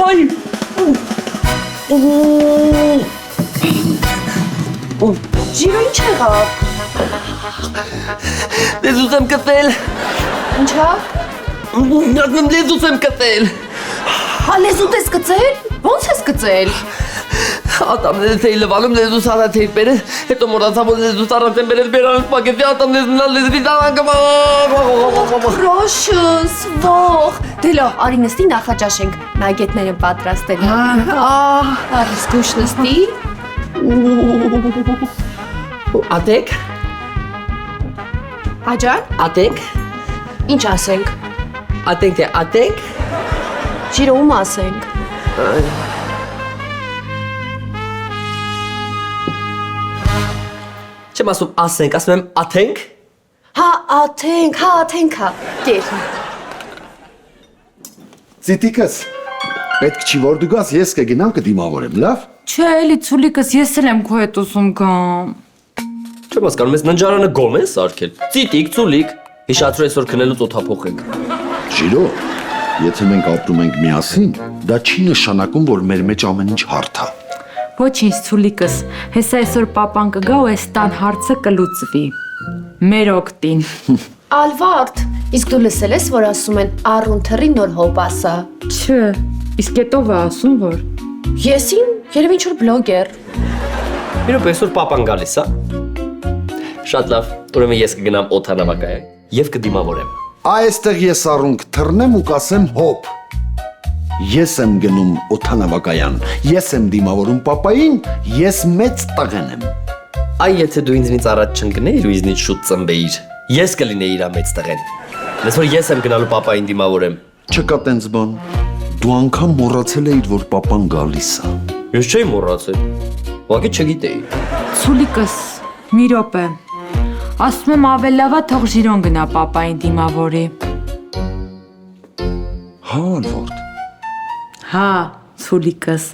Ay! Ջիրո ինչ եղավ։ Լեզուս եմ կտել։ Ինչա։ Լեզուս եմ կտել։ Հա լեզուտ ես գծել։ Ոնց ես գծել։ Ատամները թեյ լվանում լեզուս առա թեյ բերել, հետո մոռացա որ լեզուս առած եմ բերել բերան սպագետի լեզվի դարանգը։ Ռոշս, ող։ Դե լավ, արի նստի նախաճաշենք։ Նագետներ են պատրաստել։ Արի զգուշ նստի։ Ատեք։ Աջան, Ատեք։ ինչ ասենք։ Ատենք թե ատենք։ Ջիրո ում ասենք։ Չեմ ասում ասենք, ասում եմ աթենք։ Հա, աթենք հա։ Կեր։ Ծիտիկս, պետք չի որ դու գաս, ես կգնամ կդիմավորեմ, լավ։ Չէ, էլի ցուլիկս ես էլ եմ քո հետ ուսում գամ։ Չեմ հասկանում, ես ննջարանը գոմ են սարքել։ Ծիտիկ, ծուլիկ։ Հիշացրու այսօր քնելուց օթափողենք։ Ջիրո, եթե մենք ապրում ենք միասին, դա չի նշանակում, որ մեր մեջ ամեն ինչ հարթ է։ Ոչինչ ցուլիկս, հեսա այսօր պապան կգա ու այս տան հարցը կլուծվի։ Մեր օգտին։ Ալվարդ, իսկ դու լսել ես, որ ասում են առուն թռի նոր հոպասա։ Չէ, իսկ հետո է ասում որ։ Եսին, երևի ինչ-որ բլոգեր։ Մի րոպե, այսօր պապան գալիս է։ Շատ լավ, ուրեմն ես կգնամ օդանավակայան եւ կդիմավորեմ։ Այստեղ ես առունք թռնեմ ու կասեմ հոպ։ Ես եմ գնում օդանավակայան, ես եմ դիմավորում պապային, ես մեծ տղեն եմ։ Այ եթե դու ինձնից առաջ չընկնեիր ու ինձնից շուտ ծնվեիր, ես կլինեի իր մեծ տղեն։ Ես որ ես եմ գնալու պապային դիմավորեմ։ Չկա տենց բան։ Դու անգամ մոռացել էիր, որ պապան գալիս է։ Ես չէի մոռացել։ Ուղղակի չգիտեի։ Ցուլիկս, մի րոպե։ Ասում եմ ավել լավ է թող Ժիրոն գնա պապային դիմավորի։ Հա, Ալվարդ։ Հա, ցուլիկս,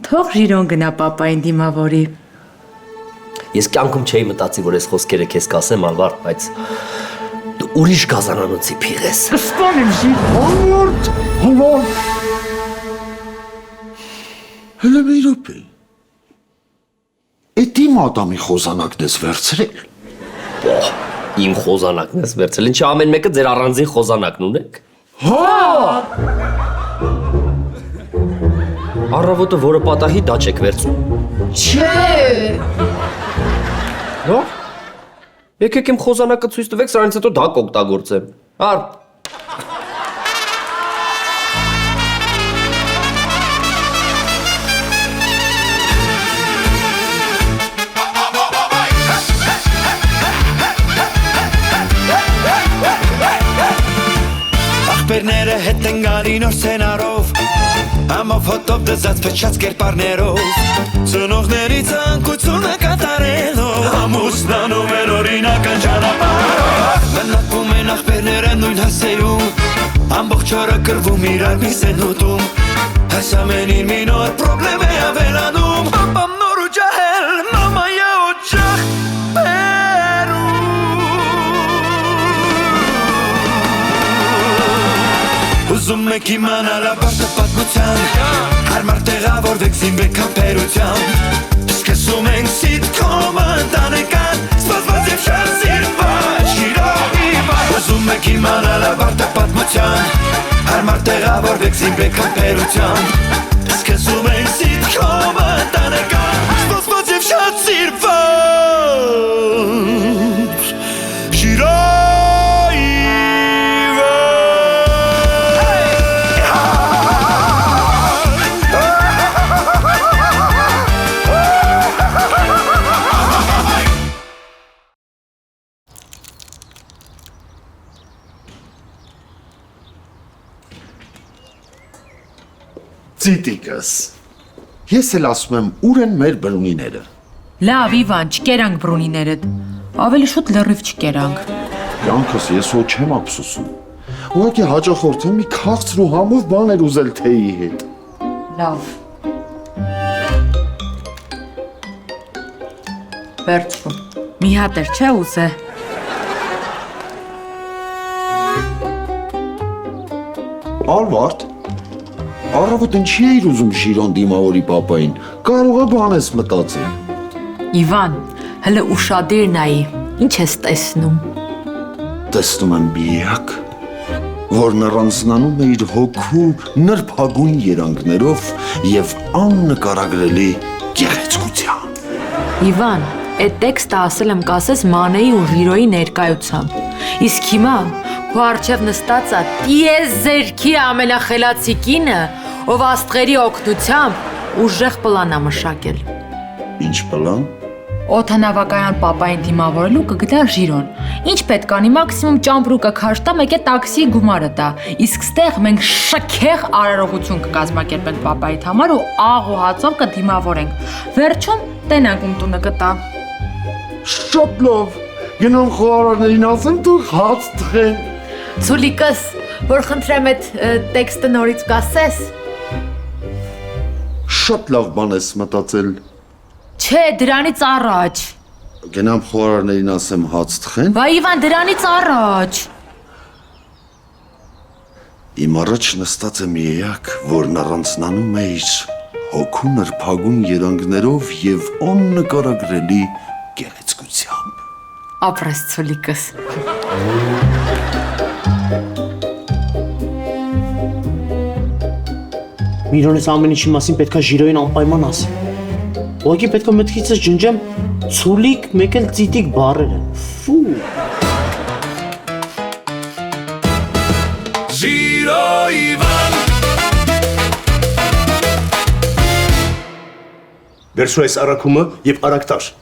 թող Ժիրոն գնա պապային դիմավորի։ Ես կյանքում չէի մտածի, որ այս խոսքերը քեզ կասեմ, Ալվարդ, բայց դու ուրիշ գազանանոցի փիղ ես։ Սպանեմ Ժիրոն։ Ալվարդ։ Հələ մի րոպե։ Էդ իմ ատամի խոզանակն ես վերցրել։ Իմ խոզանակն ես վերցել, ինչի ամեն մեկը ձեր առանձին խոզանակն ունեք։ Հա։ Առավոտը որը պատահի դա չեք վերցնում։ Չէ։ Հա։ Եկեք իմ խոզանակը ցույց տվեք, սրանից հետո դա կօգտագործեմ։ Հար։ Ախպերները հետ են գալի նոր սենարով Ամով հոտով դզած փչած կերպարներով Ծնողների ցանկությունը կատարելով Ամուսնանում են օրինական ճանապարհով Բնակվում են ախպերները նույն հասեյում Ամբողջ օրը կրվում իրար մի սենուտում Այս ամենին մի նոր պրոբլեմ է ավելանում Պապամ նոր ու ջահել, մամայա օջախ Ուզում եք իմանալ ապարտը պատմության Հարմար տեղավորվեք զինվեք համբերության Սկսում ենք սիտկոմը ընտանեկան Սպասված և շատ սիրված Շիրովի վայր Ուզում եք իմանալ ապարտը պատմության Հարմար տեղավորվեք զինվեք համբերության Սկսում ենք սիտկոմը ընտանեկան Սպասված և շատ սիրված Շիրովի Ծիտիկս։ Ես էլ ասում եմ, ուր են մեր բրունիները։ Լավ, Իվան, չկերանք բրունիներդ։ Ավելի շուտ լրիվ չկերանք։ Յանքս ես ոչ չեմ ափսոսում։ Ուղղակի հաճախորդը մի քաղցր ու համով բան էր ուզել թեյի հետ։ Լավ։ Վերջում։ Մի հատ էր, չէ՞ ուզե։ Ալվարդ, Առավոտ ինչի էիր ուզում Ժիրոն դիմավորի պապային։ Կարող է բան ես մտածել։ Իվան, հələ ուշադիր նայի, ինչ ես տեսնում։ Տեսնում եմ միակ, որն առանձնանում է իր հոգու նրբագույն երանգներով եւ աննկարագրելի գեղեցկությամբ։ Իվան, այդ տեքստը ասել եմ կասես Մանեի ու Ժիրոյի ներկայությամբ։ Իսկ հիմա քո առջև նստածա տիեզերքի ամենախելացի կինը, ով աստղերի օգնությամբ ուժեղ պլան է մշակել։ Ինչ պլան։ Օդանավակայան պապային դիմավորելու կգտա Ժիրոն։ Ինչ պետք անի, մաքսիմում ճամպրուկը քաշտա, մեկ է տաքսիի գումարը տա։ Իսկ ստեղ մենք շքեղ արարողություն կկազմակերպենք պապայիդ համար ու աղ ու հացով կդիմավորենք։ Վերջում տենանք ում տունը կտա։ Շատ լավ։ Գնամ խոհարարներին ասեմ դու հաց թխեն։ Ցուլիկս, որ խնդրեմ այդ տեքստը նորից կասես։ Շատ լավ բան ես մտածել։ Չէ, դրանից առաջ։ Գնամ խոհարարներին ասեմ հաց թխեն։ Բա Իվան, դրանից առաջ։ Իմ առաջ նստած է մի էակ, որն առանձնանում է իր հոգու նրբագույն երանգներով եւ աննկարագրելի գեղեցկությամբ։ Ապրես ցուլիկս։ Միրոնես ամեն ինչի մասին պետքա Ժիրոյին անպայման ասի։ Ուղղակի պետքա մտքիցս ջնջեմ ցուլիկ մեկ էլ ծիտիկ բառերը։ Ֆու։ Ժիրո Իվան Վերցրու այս առաքումը եւ արագտար,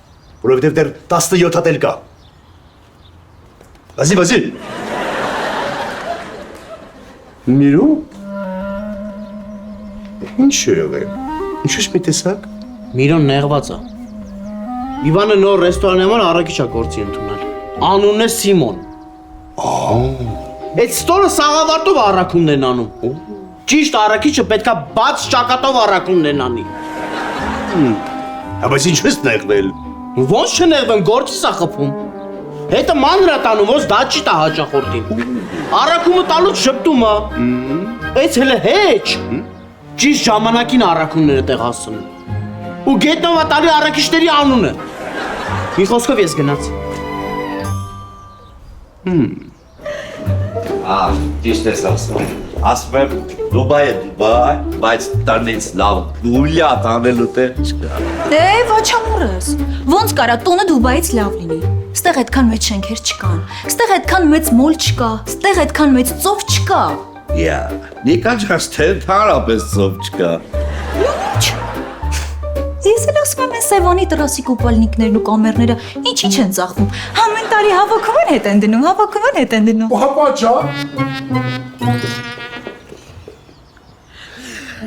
որովհետեւ դեռ 17 հատ էլ կա։ Վազի։ Միրո։ Ինչ է եղել։ Ինչու՞ մի տեսակ։ Միրոն նեղված է։ Իվանը նոր ռեստորանի համար առաքիչ է գործի ընդունել։ Անունն է Սիմոն։ Այդ ստորը սաղավարտով առաքումն են անում։ Ճիշտ առաքիչը պետքա բաց ճակատով առաքումն են անի։ Բայց ինչու ես նեղվել։ Ոնց չնեղվեմ, գործից է խփում։ Հետը մանր է տանում, ոնց դաճի տա հաճախորդին։ Առաքումը տալուց շպտում է։ Այս հələ հեչ։ Ճիշտ ժամանակին առաքումները տեղ հասցնում։ Ու գետնովա տալի առաքիչների անունը։ Մի խոսքով ես գնաց։ Ճիշտ ես ասում։ Ասում եմ Դուբայ, բայց տնից լավ դուլյա տանելու տեղ չկա։ Ոչ ամուրս, ոնց կարա տունը Դուբայից լավ լինի։ Ստեղ այդքան մեծ շենքեր չկան, ստեղ այդքան մեծ մոլ չկա, ստեղ այդքան մեծ ծով չկա։ Նիկաջաս թե թարապես ծով չկա։ Ինչ։ Ես էլ ասում եմ Սևանի տրասի կուպալնիկներն ու կամերները ինչ են ծախվում։ Ամեն տարի հավաքում են հետ են դնում։ Պապա ջան։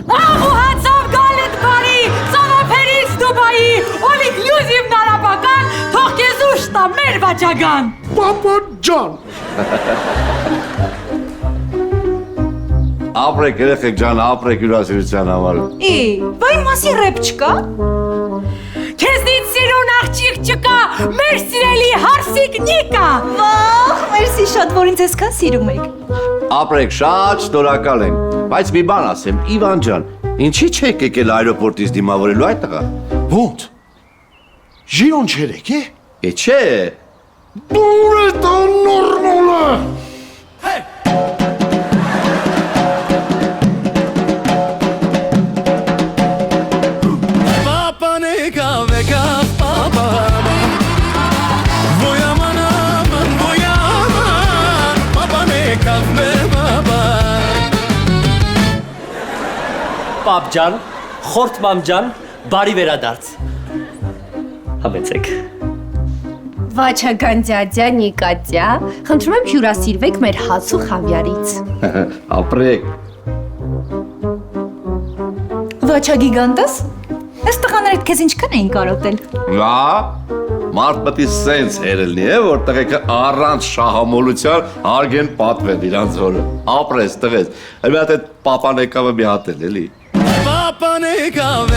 Աղու հացով գալետ բարի, ծանոփերից Դուբայի, օլիկ լյուզիվ նարապական, թող կեզ ուշ տա մեր վաճագան։ Պապա ջան։ Ապրեք երեխեք ջան, ապրեք հյուրասիրության համար։ Բա իմ մասի ռեպ չկա։ Քեզնից սիրուն աղջիկ չկա, մեր սիրելի հարսիկ Նիկա։ Վախ, մերսի շատ, որ ինձ այսքան սիրում եք։ Ապրեք, շատ շնորհակալ եմ։ Բայց մի բան ասեմ, Իվան ջան, ինչի՞ չեք եկել այրոպորտից դիմավորելու այդ տղա։ Ոնց։ Ժիրոն չերեք, է։ Չէ։ Դուր է տան նորմալը։ Պապ ջան, խորտ մամ ջան, բարի վերադարձ։ Համեցեք։ Վաչական ձյաձյա Նիկատյա, խնդրում եմ հյուրասիրվեք մեր հաց ու խավիարից։ Ապրեք։ Վաչա գիգանտս։ Այս տղաները քեզ ինչքան էին կարոտել։ Մարդ պետք է սենց հերելնի է, որ տղեկը առանց շահամոլության հարգեն պատվեն իրանց հորը։ Ապրես տղես։ Այլ մի հատ այդ պապան եկավը մի հատ էլ էլի։ Պապան եկավ,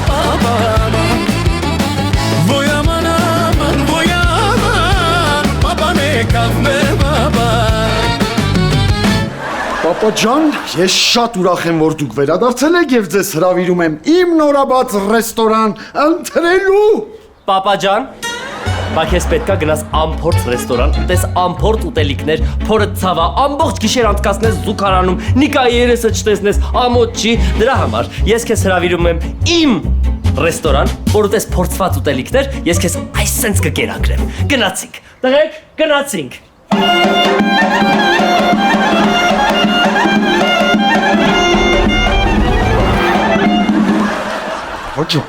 պապան Ոյաման, պապան եկավ մեր պապան Պապա ջան, ես շատ ուրախ եմ, որ դուք վերադարձել եք եւ ձեզ հրավիրում եմ իմ նորաբաց ռեստորան ընտրելու։ Պապա ջան, բայց ես պետքա գնաս ամփորձ ռեստորան, ուտես ամփորձ ուտելիքներ, փորը ցավա, ամբողջ գիշեր անցկացնես զուգարանում, Նիկայի երեսը չտեսնես, ամոթ չի, դրա համար ես քեզ հրավիրում եմ իմ ռեստորան, որ ուտես փորձված ուտելիքներ, ես քեզ այսպես կկերակրեմ։ Գնացինք։ Տղեկ, գնացինք։ Հոջո,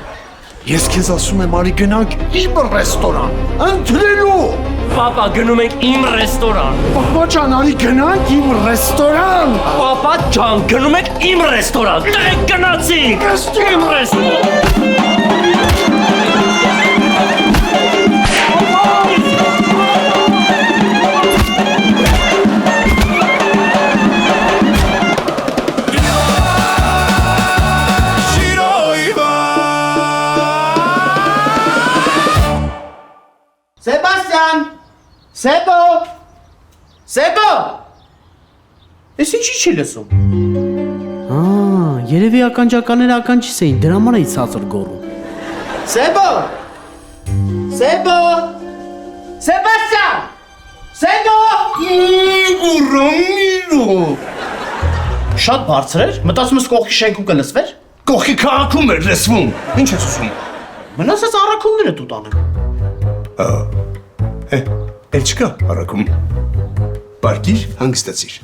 ես քեզ ասում եմ, արի գնանք իմ ռեստորան, ընտրելու։ Պապա, գնում ենք իմ ռեստորան։ Պապա ջան, արի գնանք իմ ռեստորան։ Պապա ջան, գնում ենք իմ ռեստորան։ Տղեկ, գնացինք։ Իմ ռեստորան։ Սեբաստիան! Սեբո! Սեբո! Ես ինչի չի լսում։ Երևի ականջականները ականջիս էին, դրա համար էի ցածր գոռում։ Սեբո! Սեբո! Սեբաստիան! Սեբո! Ուրոմիրո։ Շատ բարձր էր, մտածում ես կողքի շենքում կլսվեր։ Կողքի քաղաքում էր լսվում։ Ինչ ես ուզում։ Մնացած առաքումները դու տանեմ։ Էլ չկա առաքում։ Պարկիր, հանգստացիր։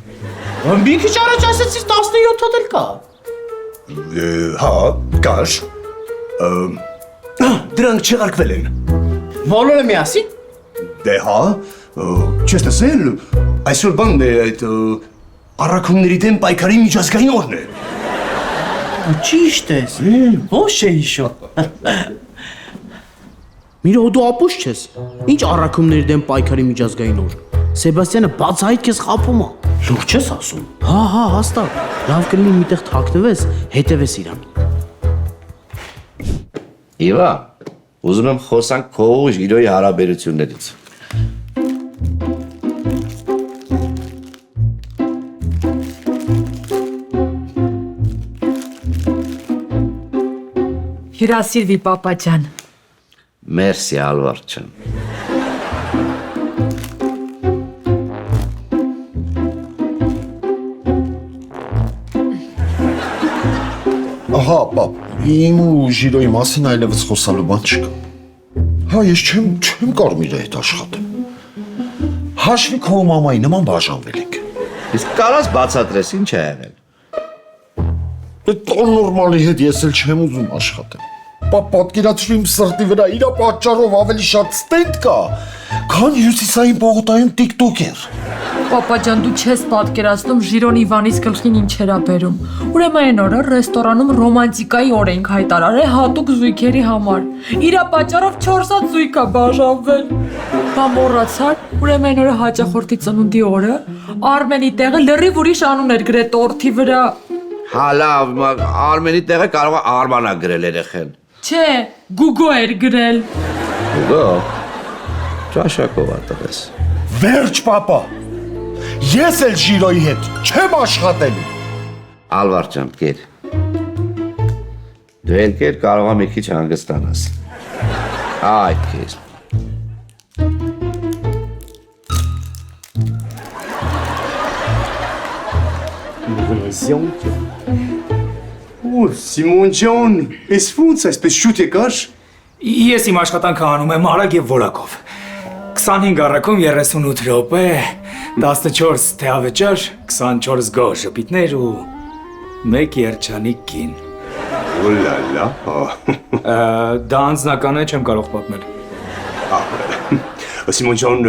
Մի քիչ առաջ ասեցիր 17 հատ էլ կա։ Հա, կար։ Դրանք չեղարկվել են։ Բոլորը միասին։ Դե հա, չես տեսել, այսօր բանն է այդ առաքումների դեմ պայքարի միջազգային օրն է։ Ճիշտ ես։ Ոչ չէ հիշում։ Միրո դու ապուշ չես։ Ինչ առաքումների դեմ պայքարի միջազգային օր։ Սեբաստիանը բացահայտ քեզ խափում է։ Լուրջ ես ասում։ Հա, հաստատ։ Լավ կլինի միտեղ թաքնվես, հետևես իրան։ Իվա, ուզում եմ խոսանք քո ու Ժիրոյի հարաբերություններից։ Հյուրասիրվի պապա ջան։ Մերսի Ալվարդ ջան։ Ահա, պապ, իմ ու Ժիրոյի մասին այլևս խոսալու բան չկա։ Հա, ես չեմ կարող իր հետ աշխատել։ Հաշվի քո մամայի նման բաժանվել ենք։ Իսկ կարաս բացատրես ինչ է եղել։ Այդ նորմալի հետ ես էլ չեմ ուզում աշխատել։ Պապ, պատկերացրու իմ սրտի վրա իրա պատճառով ավելի շատ ստենտ կա, քան հյուսիսային պողոտայում տիկտոկեր։ Պապա ջան, դու չես պատկերացնում Ժիրոն Իվանից գլխին ինչեր ա բերում։ Ուրեմն այն օրը ռեստորանում ռոմանտիկայի օր ենք հայտարարել հատուկ զույգերի համար։ Իրա պատճառով 4 հատ զույգ ա բաժանվել։ Բա մոռացար, ուրեմն այն օրը հաճախորդի ծնունդի օրը Արմենի տեղը լրիվ ուրիշ անուն էր գրել տորթի վրա։ Հա լավ, Արմենի տեղը կարող է Արմանա գրել երեխեն։ Չէ, Գուգո էր գրել։ Գուգո։ Ճաշակով ա տղես։ Վերջ, պապա։ Ես էլ Ժիրոյի հետ չեմ աշխատելու։ Ալվարդ ջան, կեր։ Դու էլ կեր կարող ա մի քիչ հանգստանաս։ Այդ քեզ։ Սիմոն ջան, ես ո՞նց այսպես շուտ եկար։ Ես իմ աշխատանքը անում եմ արագ եւ որակով։ 25 առաքում 38 րոպե, 14 թեավճար, 24 գող ժպիտներ ու 1 երջանիկ կին։ Օլալա։ Դա անձնական է, չեմ կարող պատմել։ Սիմոն ջան,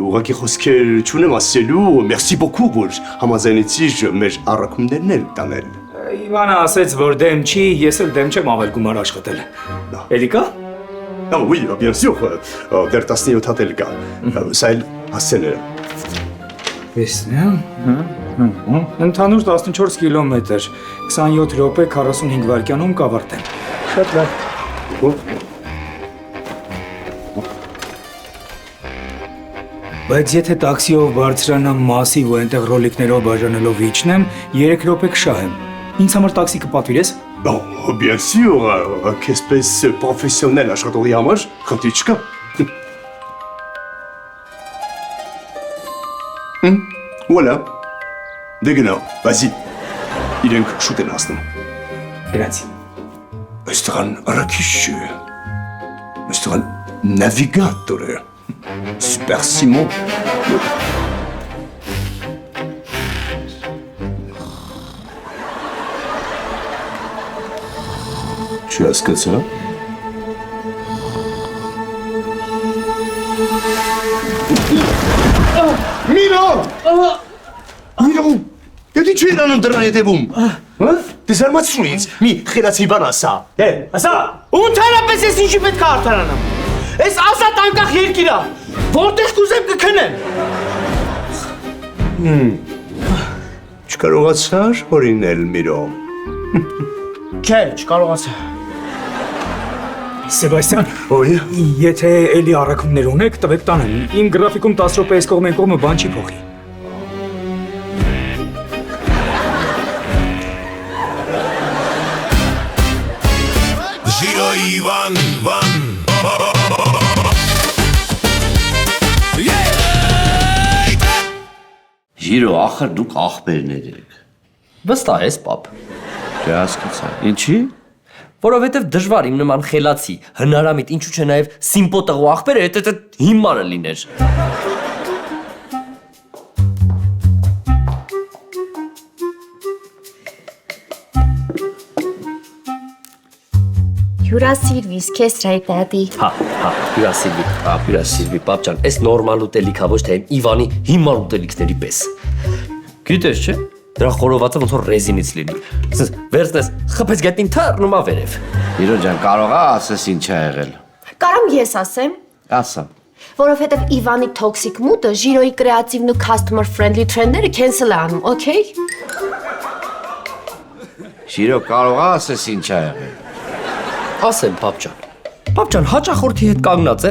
ուղղակի խոսքեր չունեմ ասելու, մերսի բոքու, որ համաձայնեցիր մեր առաքումներն էլ տանել։ Իվանը ասեց, որ դեմ չի, ես էլ դեմ չեմ ավել գումար աշխատել։ Էլի կա։ Oui, bien sûr, դեռ 17 հատ էլ կա։ Սա էլ հասցել է։ Տեսնեմ, ընդհանուր 14 կիլոմետր, 27 րոպե 45 վայրկյանում կավարտեմ։ Շատ լավ։ Բայց եթե տաքսիով բարձրանամ մասիվ ու այնտեղ ռոլիկներով բաժանելով իջնեմ, 3 րոպե կշահեմ։ Ինձ համար տաքսի կպատվիրես։ Bon, bien sûr, qu'espèce professionnelle աշխատողի համար խնդիր չկա։ Voilà. Դե գնա, վազի։ Իրենք շուտ են հասնում։ Գրանցի։ Այստեղան առաքիչ չէ։ Այստեղան նավիգատոր է։ Super Simon։ Չհասկացա։ Միրո! Միրո! Դու ինչ ես անում դրան հետևում։ Հա? Դե զարմացրու ինձ։ Մի խելացի բան ասա։ Դե, ասա, ընդհանրապես ես ինչի պետք է արդարանամ։ Այս ազատ անկախ երկիր է, որտեղ կուզեմ կքնեմ։ Չկարողացար օրինել Միրո։ Չէ, չկարողացա։ Սեբաստիան, Ոյ, եթե էլի առաքումներ ունեք, տվեք տանեմ։ Իմ գրաֆիկում 10 րոպե այս կողմ այն կողմը բան չի փոխի։ Giro Ivan, Van. Ժիրո, ախր դուք ախպերներ եք։ Վստահ ես, պապ։ Չհասկացա։ Ինչի՞։ Որովհետև դժվար իմ նման խելացի, հնարամիտ, ինչու՞ չէ նաև սիմպո տղու ախպերը այդ հիմարը լիներ։ Հյուրասիրվիս, քեզ right daddy։ հյուրասիրվի, պապ ջան, այս նորմալ ուտելիքա ոչ թե Իվանի հիմար ուտելիքների պես։ Գիտես չէ, դրա խորովածը ոնց որ ռեզինից լինի։ Ասես վերցնես, խփես գետնին թռնում ա վերև։ Իրո ջան, կարող է ասես ինչ ա եղել։ Կարամ ես ասեմ, Ասա։ որովհետև Իվանի toxic mood-ը Ժիրոյի կրեատիվն ու customer friendly trend-ները cancel է անում, okay։ Ժիրո, կարող է ասես ինչ ա եղել։ Ասեմ, պապ ջան։ Պապ ջան, հաճախորդի հետ կանգնած է։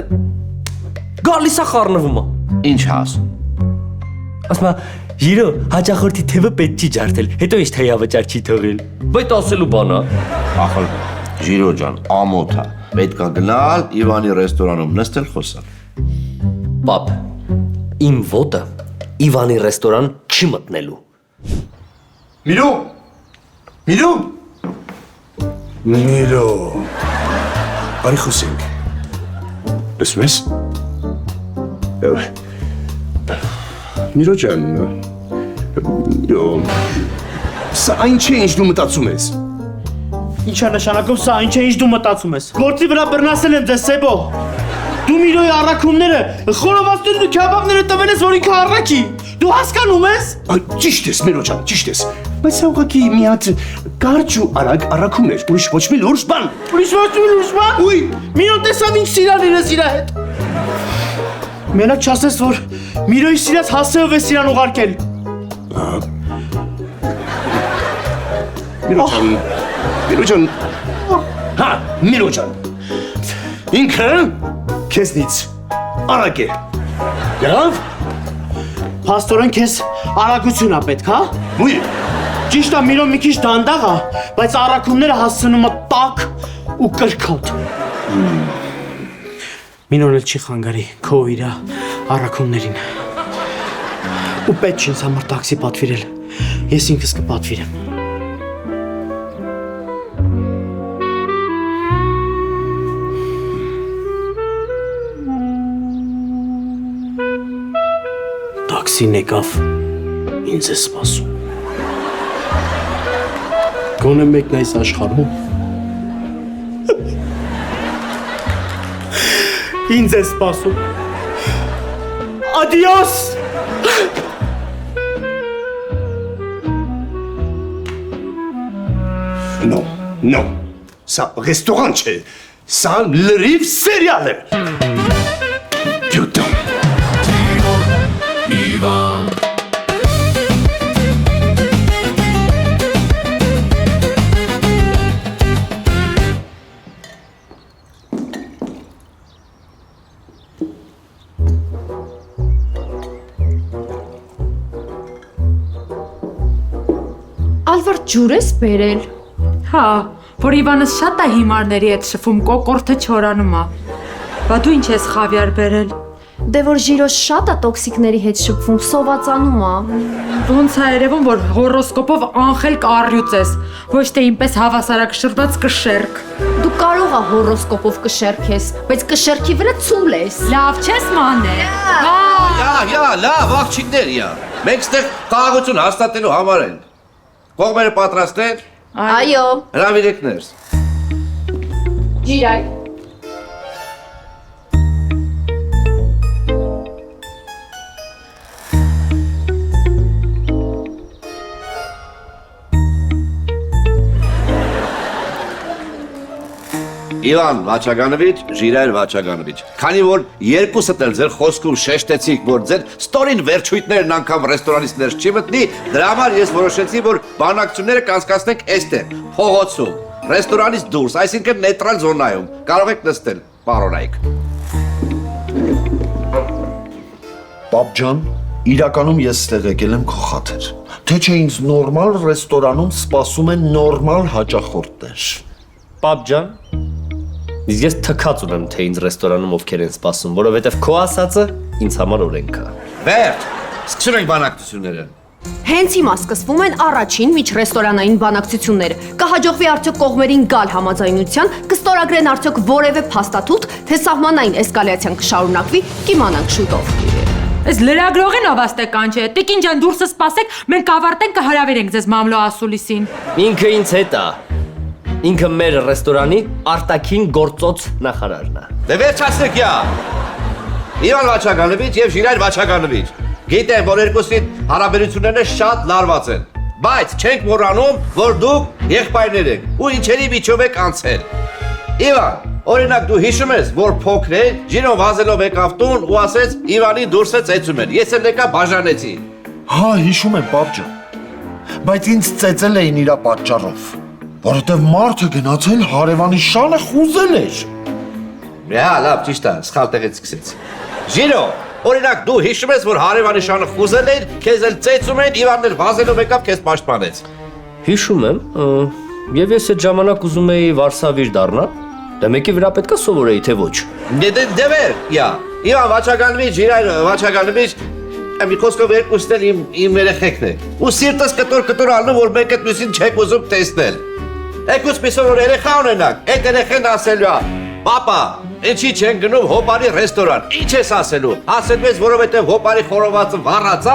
Գալիս է խառնվում է։ Ինչ ասում։ Ասում է, Ժիրո, հաճախորդի թևը պետք չի ջարդել, հետո ինչ թեյավճար չի թողել։ Բայց ասելու բան է։ Ախր Ժիրո ջան, ամոթ է։ Պետք է գնալ Իվանի ռեստորանում նստել խոսալ։ Պապ, իմ ոտը Իվանի ռեստորան չի մտնելու։ Միրո! Միրո! Միրո! Արի խոսենք։ Լսում ես։ Միրո ջան, սա այն չէ, ինչ դու մտածում ես։ Ինչ է նշանակում սա, ինչ է ինչ դու մտածում ես։ Գործի վրա բռնասել եմ ձեզ Սեբո։ Դու Միրոյի առաքումները, խորովածներն ու քյաբաբները տվել ես, որ ինքը առաքի։ Դու հասկանում ես։ Ճիշտ ես, Միրո ջան, ճիշտ ես։ Բայց սա ուղղակի մի հատ կարճ ու արագ առաքումն էր, ուրիշ ոչ մի լուրջ բան։ Ուրիշ ոչ մի լուրջ բան։ Ուй, Միրոն տեսավ ինչ սիրալիր ես իր հետ։ Մենակ չասես, որ Միրոյի սիրած հասեով է իրան ուղարկել։ Միրո ջան, հա, Միրո ջան, ինքը քեզնից արագ է, եղավ? Փաստորեն քեզ արագություն ա պետք, հա? Ուй, Ճիշտ է, Միրոն մի քիչ դանդաղ ա, բայց առաքումները հասցնում ա տաք ու կրկոտ։ Միրոն էլ չի խանգարի քո իրա առաքումներին։ Ու պետք չի ինձ համար տաքսի պատվիրել, ես ինքս կպատվիրեմ։ Տաքսին եկավ, ինձ է սպասում։ Գոնե մեկն այս աշխարհում ինձ է սպասում։ Ադիոս։ Non, սա ռեստորան չէ, սա լրիվ սերիալ է։ Putain. Ivan. Ալվարդ ջուր ես բերել։ Հա, որ Իվանս շատ է հիմարների հետ շփում, կոկորտը չորանում է։ Բա դու ինչ ես խավիար բերել։ Դե որ Ժիրոս շատ է տոքսիկների հետ շփվում, սովածանում է։ Ոնց է երևում, որ հորոսկոպով անխելք առյուծ ես, ոչ թե ինպես հավասարակշռված կշերք։ Դու կարող ես հորոսկոպով կշերքես, բայց կշերքի վրա ցուլ ես։ Լավ չես մանե։ Լավ, աղջիկներ, մենք ստեղ խաղաղություն հաստատելու համար ենք։ Կողմերը պատրաստ են։ Այո։ Հրավիրեք ներս։ Ջիրայ։ Իվան Վաչագանովիչ, Ժիրայր Վաչագանովիչ։ Քանի որ երկուսդ էլ ձեր խոսքում շեշտեցիք, որ ձեր ստորին վերջույթներն անգամ ռեստորանից ներս չի մտնի, դրա համար ես որոշեցի, որ բանակցությունները կանցկացնենք այստեղ, փողոցում, ռեստորանից դուրս, այսինքն նեյտրալ զոնայում։ Կարող եք նստել, պարոնայք։ Պապ ջան, իրականում ես ստեղ եկել եմ քո խաթր։ Թե չէ ինձ նորմալ ռեստորանում սպասում են նորմալ հաճախորդներ։ Պապ ջան, իսկ ես թքած ունեմ, թե ինձ ռեստորանում ովքեր են սպասում, որովհետև քո ասածը ինձ համար օրենք է։ Վերջ, սկսում ենք բանակցությունները։ Հենց հիմա սկսվում են առաջին միջռեստորանային բանակցությունները։ Կհաջողվի արդյոք կողմերին գալ համաձայնության, կստորագրեն արդյոք որևէ փաստաթուղթ, թե սահմանային էսկալացիան կշարունակվի, կիմանանք շուտով։ Այս լրագրողին ավաստեկան չէ։ Տիկին ջան, դուրսը սպասեք, մենք ավարտենք կհրավիրենք ձեզ մամլո ասուլիսին։ Ինքը ինձ հետ է։ Ինքը մեր ռեստորանի արտաքին գործոց նախարարն է։ Դե վերջացրեք, Իվան Վաչագանովիչ եւ Ժիրայր Վաչագանովիչ։ Գիտեմ, որ երկուսի հարաբերությունները շատ լարված են, բայց չենք մոռանում, որ դուք եղբայրներ եք ու ինչերի միջով եք անցել։ Իվան, օրինակ դու հիշում ես, որ փոքր է, Ժիրոն վազելով եկավ տուն ու ասեց Իվանի դուրսը ծեծում են։ Ես էլ եկա բաժանեցի։ Հա, հիշում եմ, պապ ջան։ Բայց ինձ ծեծել էին իրա պատճառով, որովհետև մարդը գնացել հարևանի շանը խուզել էր։ Լավ, ճիշտ է, սխալ տեղից սկսեց։ Ժիրո, օրինակ դու հիշում ես, որ հարևանի շանը խուզել էր, քեզ էլ ծեծում են, Իվանն էլ վազելով եկավ, քեզ պաշտպանեց։ Հիշում եմ, եւ ես այդ ժամանակ ուզում էի վարսավիր դառնալ, դե մեկի վրա պետքա սովորեի, թե ոչ։ Դե վեր, Իվան Վաչագանովիչ, Ժիրայր Վաչագանովիչ, մի խոսքով երկուսն էլ իմ երեխեքն են։ Ու սիրտս կտոր ալնում, որ մեկ այդ մյուսին չեք ուզում տեսնել։ Եկուս պիսով որ երեխա ունենաք, այդ երեխեն ասելու է, պապա, ինչի չեն գնում հոպարի ռեստորան, ինչ ես ասելու, ասելու ես, որովհետև հոպարի խորովածը վառած է,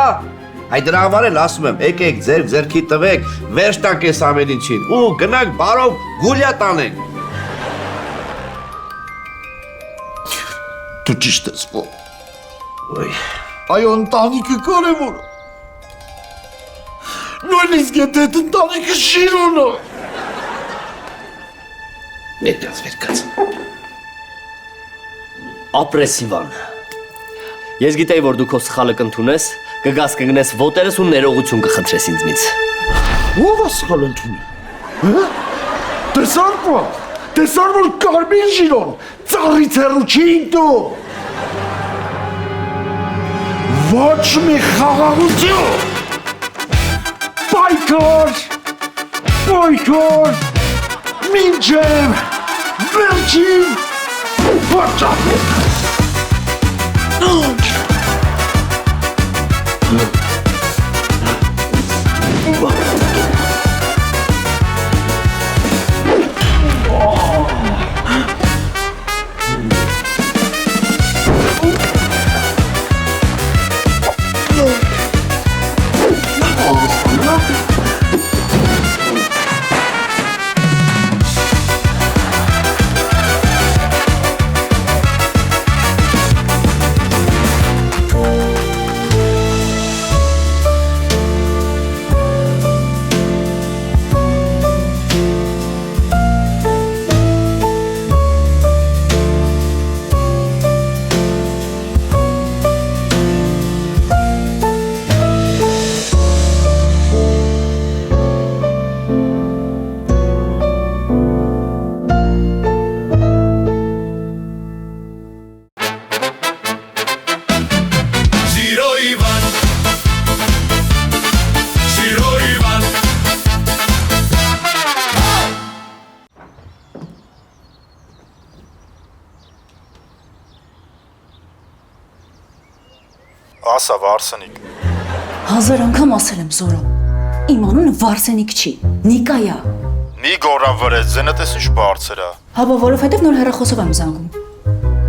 այդ դրա համար էլ ասում եմ, եկեք ձերքի տվեք, վերջ տանք ես ամեն ինչին, ու գնանք բարով գուլյա տանենք։ Դու ճիշտ ես, այո, ընտանիքը կարևոր է։ Նույնիսկ եթե այդ ընտանիքը Ժիրոնը։ Վերկաց։ Ապրես Իվան։ Ես գիտեի, որ դու քո սխալը կընդունես, կգաս կգնես ոտերս ու ներողություն կխնդրես ինձնից։ Ո՞վ է սխալ ընդունել։ Տեսար որ կարմիր Ժիրոն ծառից հեռու չի ինտու։ Ոչ մի խաղաղություն։ Պայքար, մինչև վերջին վաճառքը։ ասա Վարսենիկ։ 1000 անգամ ասել եմ Զորո։ Իմ անունը Վարսենիկ չի, Նիկայա։ Մի գորան վրեց, զենը տես ինչ բարձր է։ Հա, որովհետև նոր հեռախոսով եմ զանգում։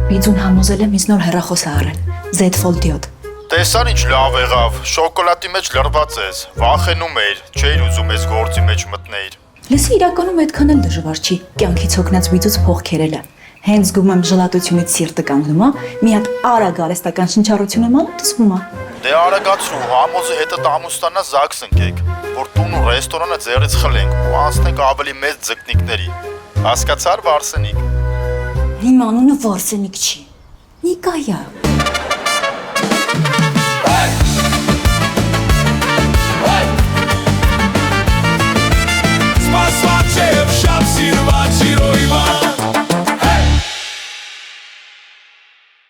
Բիձուն համոզել եմ ինձ նոր հեռախոս է առել, Z Fold 7։ Տեսան ինչ լավ եղավ, շոկոլադի մեջ լրված ես, վախենում էիր, չէիր ուզում ես գործի մեջ մտնեիր։ Լսի, իրականում այդքան էլ դժվար չի, կյանքից հոգնած բիձուց փող քերելը։ Հենց զգում եմ ժլատությունից սիրտը կանգնում է, մի հատ արագ արեստական շնչառություն եմ անում, տեսնում է։ Դե արագացրու, համոզի հետը ամուսնանա զաքս ընկեք, որ տուն ու ռեստորանը ձեռից խլենք ու անցնենք ավելի մեծ ձկնիկների։ Հասկացար Վարսենիկ։ Իմ անունը Վարսենիկ չի, Նիկայա։